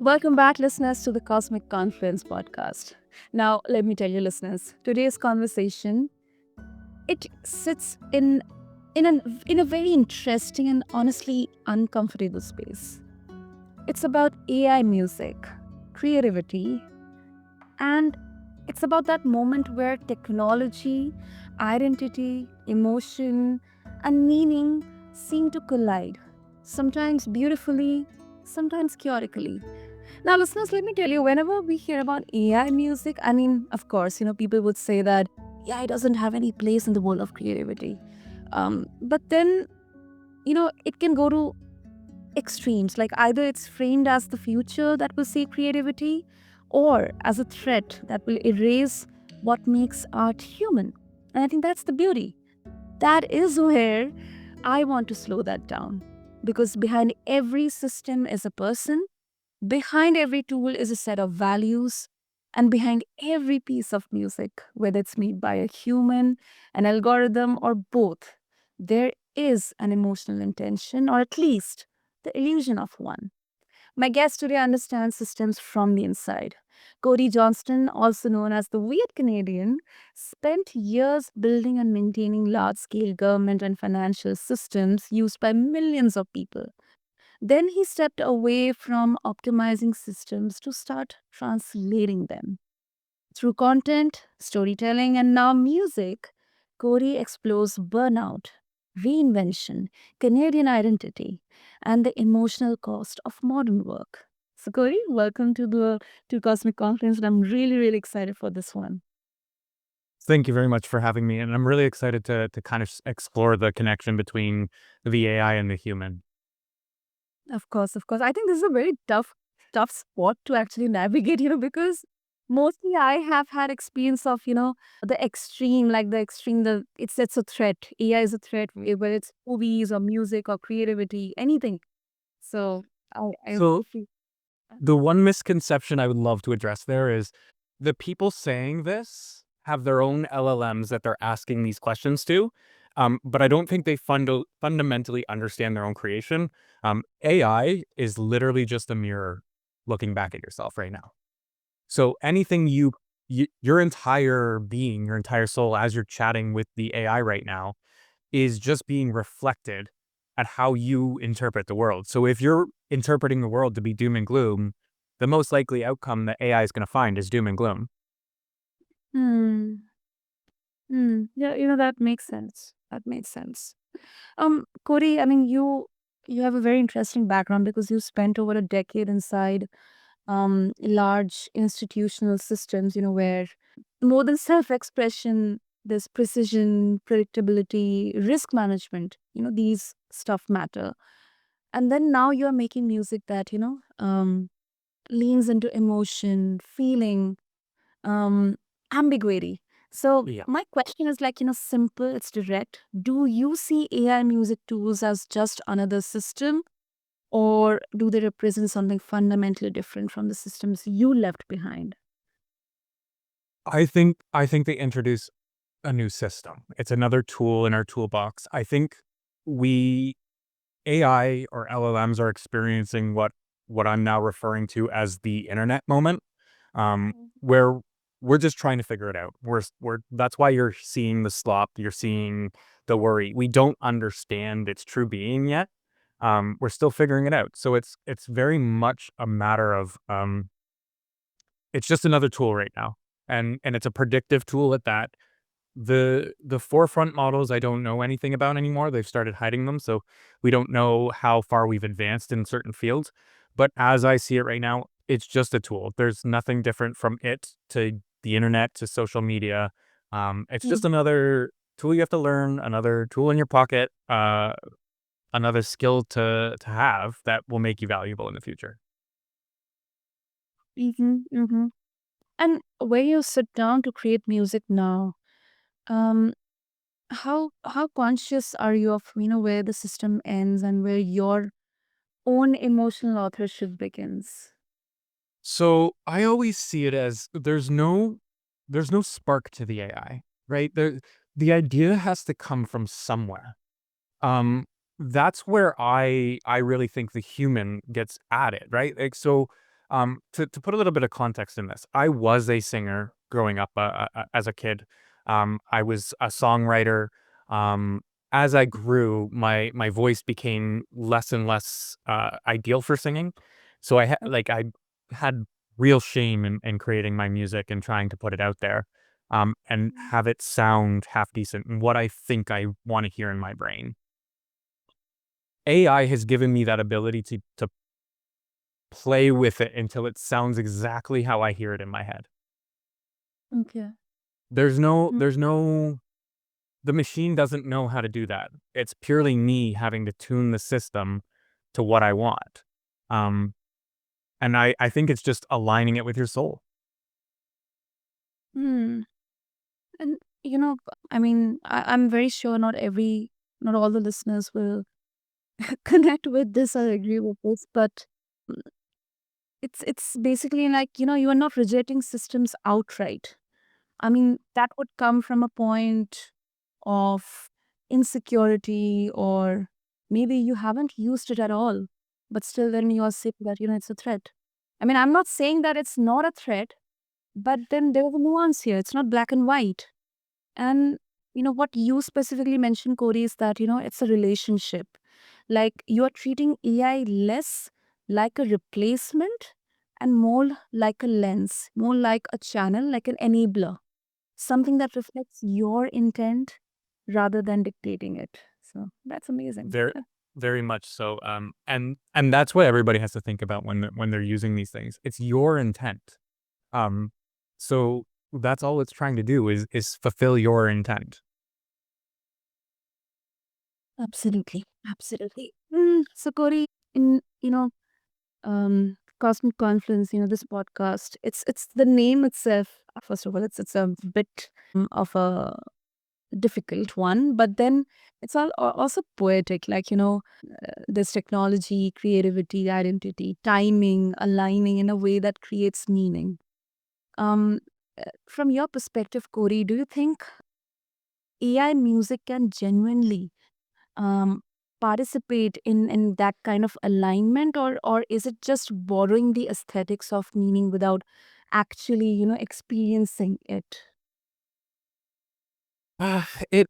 Welcome back, listeners, to the Cosmic Confluence podcast. Now, let me tell you, listeners, today's conversation it sits in a very interesting and honestly uncomfortable space. It's about AI music, creativity, and it's about that moment where technology, identity, emotion, and meaning seem to collide, sometimes beautifully, sometimes chaotically. Now, listeners, let me tell you, whenever we hear about AI music, I mean, of course, people would say that AI doesn't have any place in the world of creativity. But then, it can go to extremes. Like either it's framed as the future that will see creativity or as a threat that will erase what makes art human. And I think that's the beauty. That is where I want to slow that down. Because behind every system is a person. Behind every tool is a set of values, and behind every piece of music, whether it's made by a human, an algorithm, or both, there is an emotional intention, or at least the illusion of one. My guest today understands systems from the inside. Cody Johnston, also known as the Weird Canadian, spent years building and maintaining large scale government and financial systems used by millions of people. Then he stepped away from optimizing systems to start translating them. Through content, storytelling, and now music, Corey explores burnout, reinvention, Canadian identity, and the emotional cost of modern work. So, Corey, welcome to Cosmic Confluence, and I'm really, really excited for this one. Thank you very much for having me, and I'm really excited to kind of explore the connection between the AI and the human. Of course, of course. I think this is a very tough spot to actually navigate, because mostly I have had experience of, the extreme, like the extreme, it's a threat. AI is a threat, whether it's movies or music or creativity, anything. So I So, feel the one misconception I would love to address there is the people saying this have their own LLMs that they're asking these questions to, but I don't think they fundamentally understand their own creation. AI is literally just a mirror looking back at yourself right now. So anything your entire being, your entire soul, as you're chatting with the AI right now, is just being reflected at how you interpret the world. So if you're interpreting the world to be doom and gloom, the most likely outcome that AI is going to find is doom and gloom. hmm, yeah, that makes sense. That makes sense. Corey, I mean, you have a very interesting background because you spent over a decade inside large institutional systems, where more than self expression, there's precision, predictability, risk management, these stuff matter. And then now you're making music that, leans into emotion, feeling, um, ambiguity. So, Yeah. my question is like, simple, it's direct. Do you see AI music tools as just another system? Or do they represent something fundamentally different from the systems you left behind? I think they introduce a new system. It's another tool in our toolbox. I think we AI or LLMs are experiencing what I'm now referring to as the internet moment, where we're just trying to figure it out. We're that's why you're seeing the slop, you're seeing the worry. We don't understand its true being yet. We're still figuring it out. So it's very much a matter of it's just another tool right now, and it's a predictive tool at that. The forefront models I don't know anything about anymore. They've started hiding them, so we don't know how far we've advanced in certain fields. But as I see it right now, it's just a tool. There's nothing different from it to the internet to social media. It's just another tool you have to learn, another tool in your pocket, another skill to have that will make you valuable in the future. Mm-hmm, mm-hmm. And where you sit down to create music now, um, how conscious are you of where the system ends and where your own emotional authorship begins? So I always see it as there's no spark to the AI, right? The idea has to come from somewhere. Um, that's where I really think the human gets added, right? Like so, To put a little bit of context in this, I was a singer growing up as a kid. I was a songwriter. Um, as I grew, my voice became less and less ideal for singing. So I had real shame in creating my music and trying to put it out there, and have it sound half decent and what I think I want to hear in my brain. AI has given me that ability to play with it until it sounds exactly how I hear it in my head. Okay. Mm. There's no the machine doesn't know how to do that. It's purely me having to tune the system to what I want. Um, and I think it's just aligning it with your soul. Hmm. And I mean, I'm very sure not all the listeners will connect with this or agree with this, but mm, it's basically like, you are not rejecting systems outright. I mean, that would come from a point of insecurity, or maybe you haven't used it at all, but still then you are saying that, it's a threat. I mean, I'm not saying that it's not a threat, but then there's a nuance here. It's not black and white. And what you specifically mentioned, Cody, is that, it's a relationship. Like, you are treating AI less like a replacement and more like a lens, more like a channel, like an enabler, something that reflects your intent rather than dictating it. So that's amazing. Very very much so. And that's what everybody has to think about when they're using these things. It's your intent. Um, so that's all it's trying to do is fulfill your intent. Absolutely. Absolutely. So, Cody, in, Cosmic Confluence, this podcast, it's the name itself. First of all, it's a bit of a difficult one, but then it's also poetic. Like, there's technology, creativity, identity, timing, aligning in a way that creates meaning. Um, from your perspective, Corey, do you think AI music can genuinely um, participate in that kind of alignment, or is it just borrowing the aesthetics of meaning without actually, experiencing it? It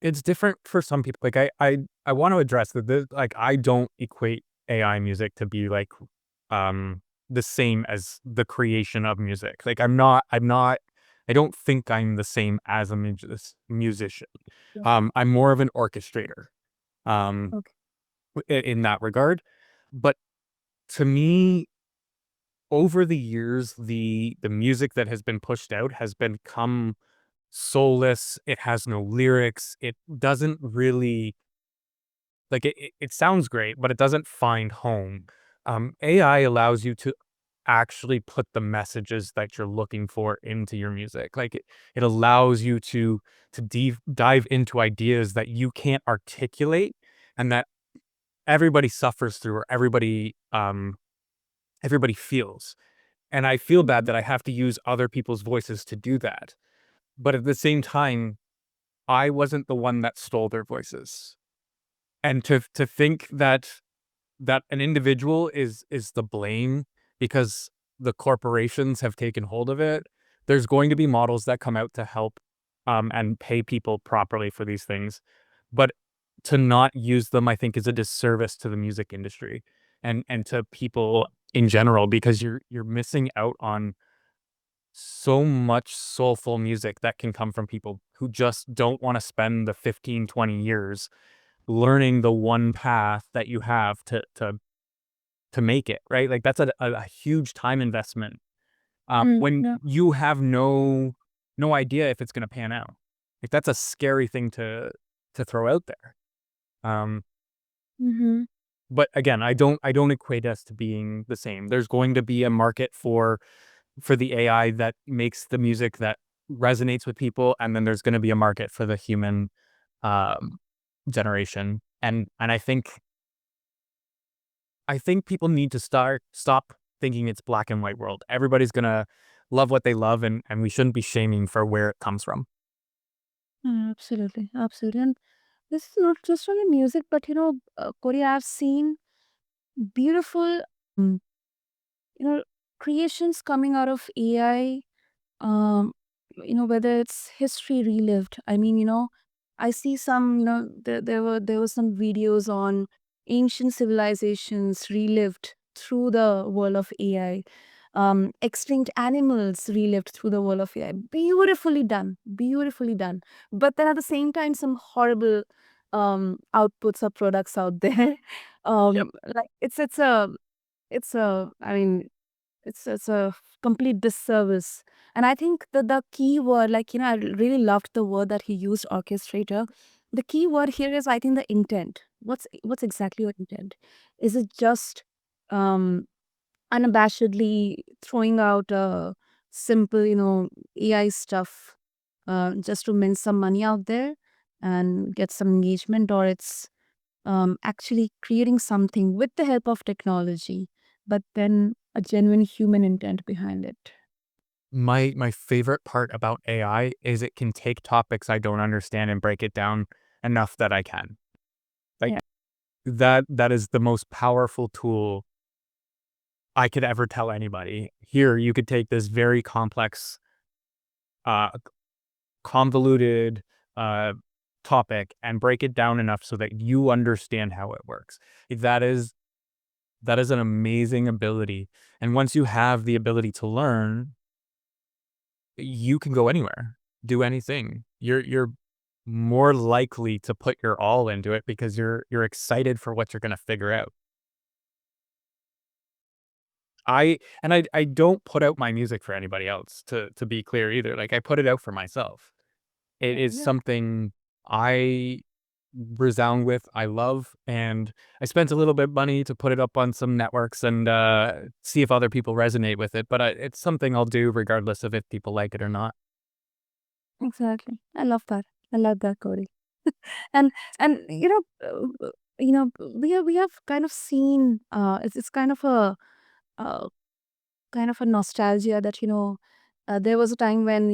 it's different for some people. Like I want to address that. Like I don't equate AI music to be like um the same as the creation of music. Like I'm not. I don't think I'm the same as a musician. Yeah. I'm more of an orchestrator. Um, Okay. in that regard, but to me, over the years, the music that has been pushed out has become soulless. It has no lyrics. It doesn't really like it sounds great, but it doesn't find home. AI allows you to actually put the messages that you're looking for into your music. Like it allows you to dive into ideas that you can't articulate and that everybody suffers through or everybody feels. And I feel bad Mhm. that I have to use other people's voices to do that. But at the same time, I wasn't the one that stole their voices. And to think that an individual is the blame because the corporations have taken hold of it, there's going to be models that come out to help, and pay people properly for these things. But to not use them, I think, is a disservice to the music industry and to people in general because you're missing out on so much soulful music that can come from people who just don't wanna spend the 15, 20 years learning the one path that you have to make it, right? Like, that's a huge time investment, when Yeah. you have no idea if it's gonna pan out. Like, that's a scary thing to throw out there. Um, Mm-hmm. but again, I don't equate us to being the same. There's going to be a market for the AI that makes the music that resonates with people, and then there's gonna be a market for the human, um, generation, and I think people need to stop thinking it's black and white world. Everybody's gonna love what they love, and we shouldn't be shaming for where it comes from. Absolutely, absolutely. And this is not just on the music, but Corey, I've seen beautiful creations coming out of AI, um, whether it's history relived. I mean, I see some, there were some videos on ancient civilizations relived through the world of AI. Extinct animals relived through the world of AI. Beautifully done, beautifully done. But then at the same time, some horrible outputs or products out there. Yep. Like it's a I mean it's a complete disservice. And I think that the key word, like, I really loved the word that he used, orchestrator. The key word here is, I think, the intent. What's exactly your intent? Is it just um unabashedly throwing out simple, AI stuff just to mint some money out there and get some engagement, or it's actually creating something with the help of technology, but then a genuine human intent behind it. My favorite part about AI is it can take topics I don't understand and break it down enough that I can. Like Yeah. that is the most powerful tool I could ever tell anybody. Here, you could take this very complex, uh, convoluted uh, topic and break it down enough so that you understand how it works. That is that is an amazing ability. And once you have the ability to learn, you can go anywhere, do anything. You're more likely to put your all into it because you're excited for what you're going to figure out. I don't put out my music for anybody else, to be clear either. Like I put it out for myself. It is Yeah. something I resound with, I love, and I spent a little bit of money to put it up on some networks and see if other people resonate with it. But it's something I'll do regardless of if people like it or not. Exactly. I love that. I love that, Cody. And we have kind of seen it's uh, kind of a nostalgia that there was a time when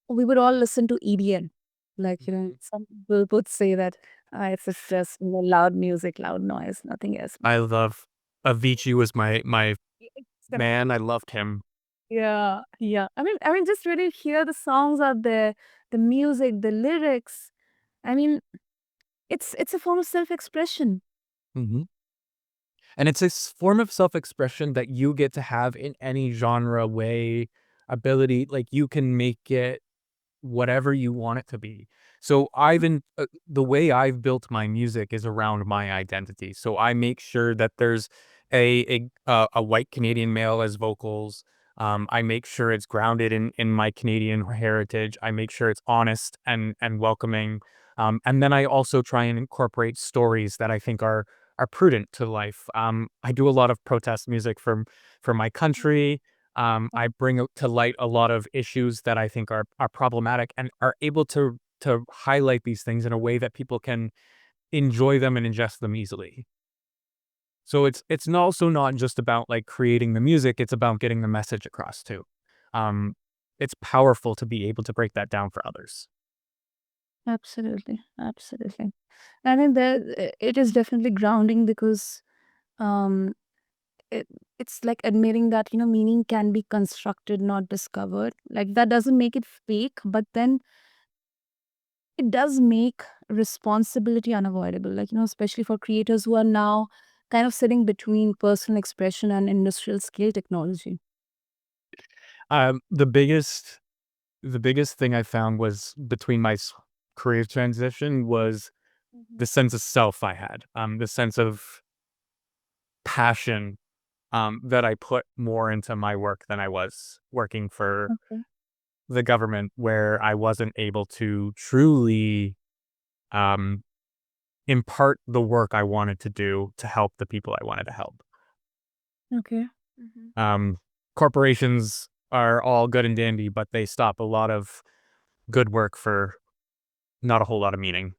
we would all listen to EDM. Like, Mhm. some people would say that it's just loud music, loud noise, nothing else. I love Avicii was my It's kind of man. I loved him. yeah, yeah. I mean, just really hear the songs out there, the music, the lyrics. I mean, it's a form of self-expression. Mhm. And it's a form of self-expression that you get to have in any genre, way, ability. Like you can make it whatever you want it to be. So the way I've built my music is around my identity. So I make sure that there's a white Canadian male as vocals. I make sure it's grounded in my Canadian heritage. I make sure it's honest and welcoming. And then I also try and incorporate stories that I think are prudent to life. I do a lot of protest music from my country. I bring to light a lot of issues that I think are problematic and are able to highlight these things in a way that people can enjoy them and ingest them easily. So it's also not just about like creating the music; it's about getting the message across too. Um, it's powerful to be able to break that down for others. Absolutely, absolutely. I think that it is definitely grounding because um, it, it's like admitting that meaning can be constructed, not discovered. Like, that doesn't make it fake, but then it does make responsibility unavoidable. Like, especially for creators who are now kind of sitting between personal expression and industrial scale technology. Um, the biggest the biggest thing I found was between my career transition was Mhm. the sense of self I had, the sense of passion that I put more into my work than I was working for Okay. the government, where I wasn't able to truly um, impart the work I wanted to do to help the people I wanted to help. Okay. Hmm. Um, Corporations are all good and dandy, but they stop a lot of good work for not a whole lot of meaning.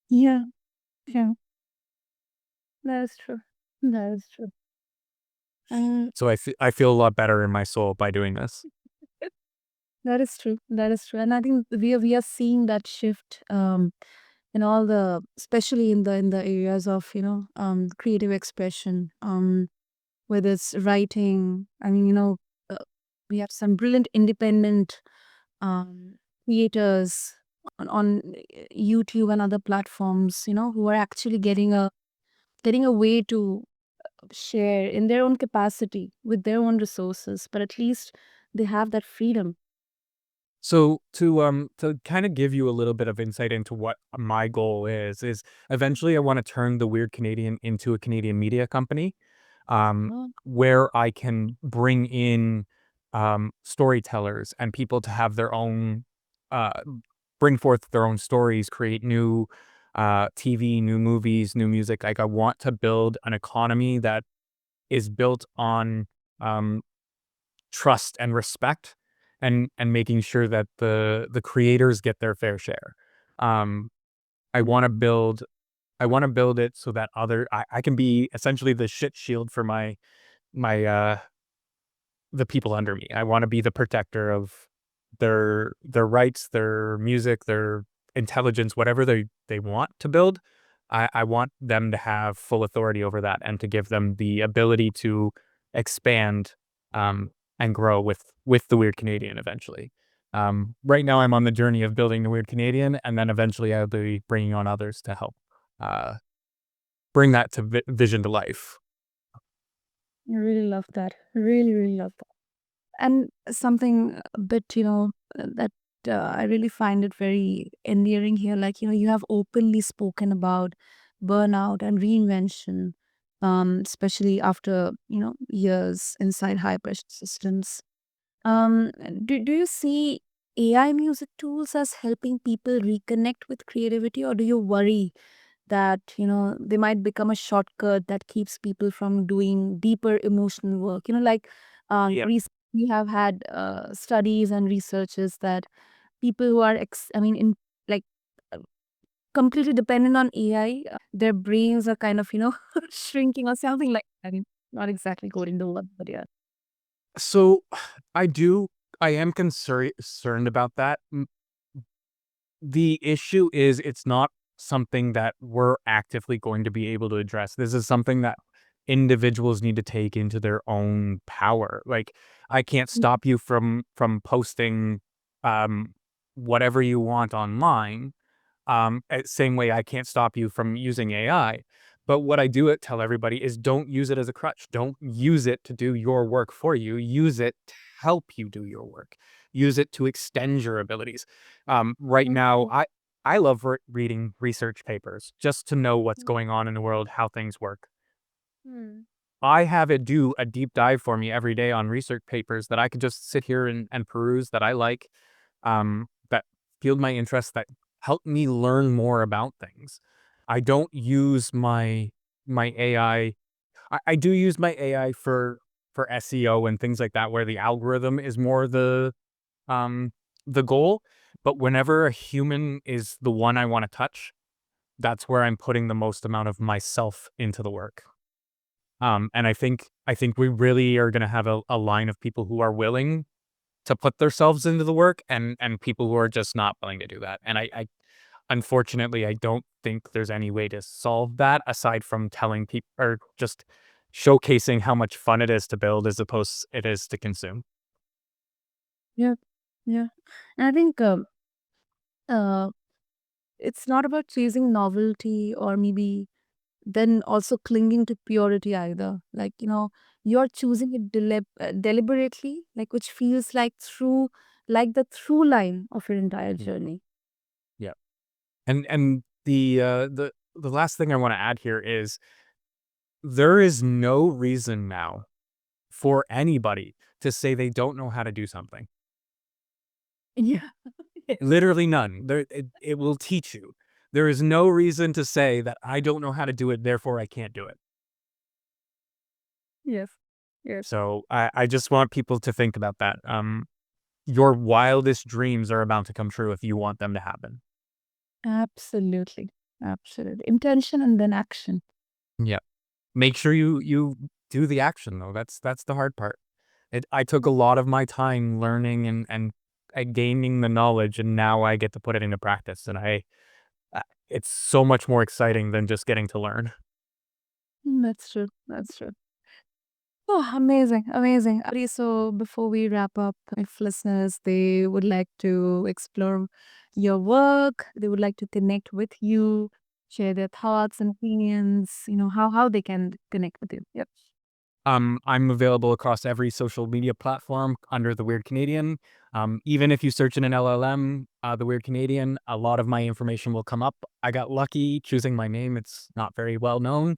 Yeah. Yeah. That is true. That is true. And So I feel a lot better in my soul by doing this. that is true. That is true. And I think we are seeing that shift in all the, especially in the areas of creative expression. whether it's writing. Uh, we have some brilliant independent um, creators on YouTube and other platforms, who are actually getting a way to share in their own capacity with their own resources, but at least they have that freedom. So to kind of give you a little bit of insight into what my goal is eventually I want to turn the Weird Canadian into a Canadian media company, Oh, where I can bring in storytellers and people to have their own uh, bring forth their own stories, create new TV, new movies, new music. Like I want to build an economy that is built on um, trust and respect, and making sure that the creators get their fair share. Um, I want to build I want to build it so that I can be essentially the shit shield for my the people under me. I want to be the protector of their rights, their music, their intelligence, whatever they want to build. I want them to have full authority over that and to give them the ability to expand um, and grow with the Weird Canadian eventually. Right now, I'm on the journey of building the Weird Canadian, and then eventually I'll be bringing on others to help uh, bring that to vision to life. I really love that. Really, really love that. And something a bit, that I really find it very endearing here. Like, you have openly spoken about burnout and reinvention, especially after, years inside high pressure systems. Um, do you see AI music tools as helping people reconnect with creativity, or do you worry that, they might become a shortcut that keeps people from doing deeper emotional work? Like Yeah. recently we have had studies and researches that people who are, like uh, completely dependent on AI, their brains are kind of, shrinking or something like that. I mean, not exactly quoting the word, but yeah. So I do I am concerned about that. The issue is it's not something that we're actively going to be able to address. This is something that individuals need to take into their own power. Like I can't stop you from posting um whatever you want online, same way I can't stop you from using AI. But what I do tell everybody is don't use it as a crutch. Don't use it to do your work for you. Use it to help you do your work. Use it to extend your abilities. Right now, I love reading research papers just to know what's going on in the world, how things work. Mhm. I have it do a deep dive for me every day on research papers that I could just sit here and peruse that I like, that field my interest, that help me learn more about things. I don't use my AI. I do use my AI for SEO and things like that, where the algorithm is more um the goal. But whenever a human is the one I want to touch, that's where I'm putting the most amount of myself into the work. And I think we really are gonna have a line of people who are willing to put themselves into the work, and people who are just not willing to do that. And I unfortunately, I don't think there's any way to solve that aside from telling people or just showcasing how much fun it is to build as opposed it is to consume. Yeah, yeah. And I think uh, it's not about chasing novelty or maybe then also clinging to purity either. Like, you're choosing it deliberately, like which feels like the through line of your entire Mm. journey. Yeah. And the last thing I want to add here is there is no reason now for anybody to say they don't know how to do something. Yeah. Literally none. It will teach you. There is no reason to say that I don't know how to do it, therefore I can't do it. Yes. Yes. So I just want people to think about that. Your wildest dreams are about to come true if you want them to happen. Absolutely. Absolutely. Intention and then action. Yeah. Make sure you do the action though. That's the hard part. I took a lot of my time learning and gaining the knowledge, and now I get to put it into practice. And it's so much more exciting than just getting to learn. That's true. That's true. Oh, amazing, amazing. So before we wrap up, if listeners they would like to explore your work, they would like to connect with you, share their thoughts and opinions, how they can connect with you. Yep. I'm available across every social media platform under The Weird Canadian. Even if you search in an LLM, The Weird Canadian, a lot of my information will come up. I got lucky choosing my name. It's not very well known.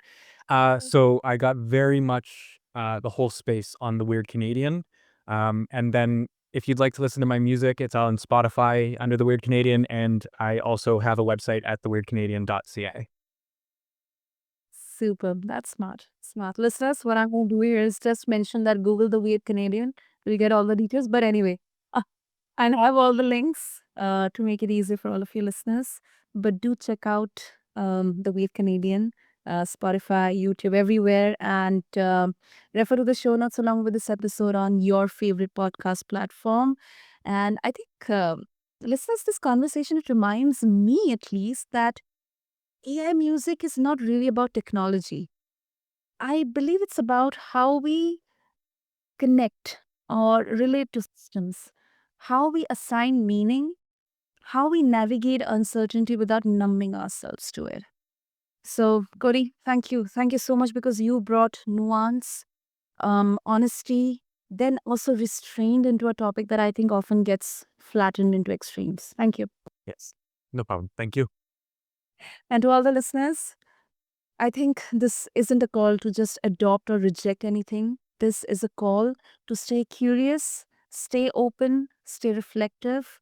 So I got very much the whole space on The Weird Canadian. And then if you'd like to listen to my music, it's on Spotify under The Weird Canadian. And I also have a website at theweirdcanadian.ca. Super. That's smart. Smart. Listeners, what I'm going to do here is just mention that Google the Weird Canadian. We'll get all the details. But anyway, and I have all the links to make it easy for all of you listeners. But do check out the Weird Canadian, Spotify, YouTube, everywhere, and refer to the show notes along with this episode on your favorite podcast platform. And I think, listeners, this conversation, it reminds me at least that AI music is not really about technology. I believe it's about how we connect or relate to systems, how we assign meaning, how we navigate uncertainty without numbing ourselves to it. So, Cody, thank you. Thank you so much because you brought nuance, honesty, then also restrained into a topic that I think often gets flattened into extremes. Thank you. Yes. No problem. Thank you. And to all the listeners, I think this isn't a call to just adopt or reject anything. This is a call to stay curious, stay open, stay reflective,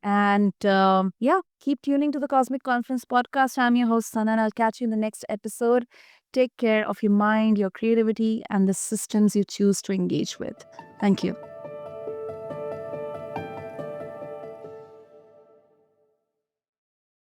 and yeah, keep tuning to the Cosmic Conference podcast. I'm your host, Sana, and I'll catch you in the next episode. Take care of your mind, your creativity, and the systems you choose to engage with. Thank you.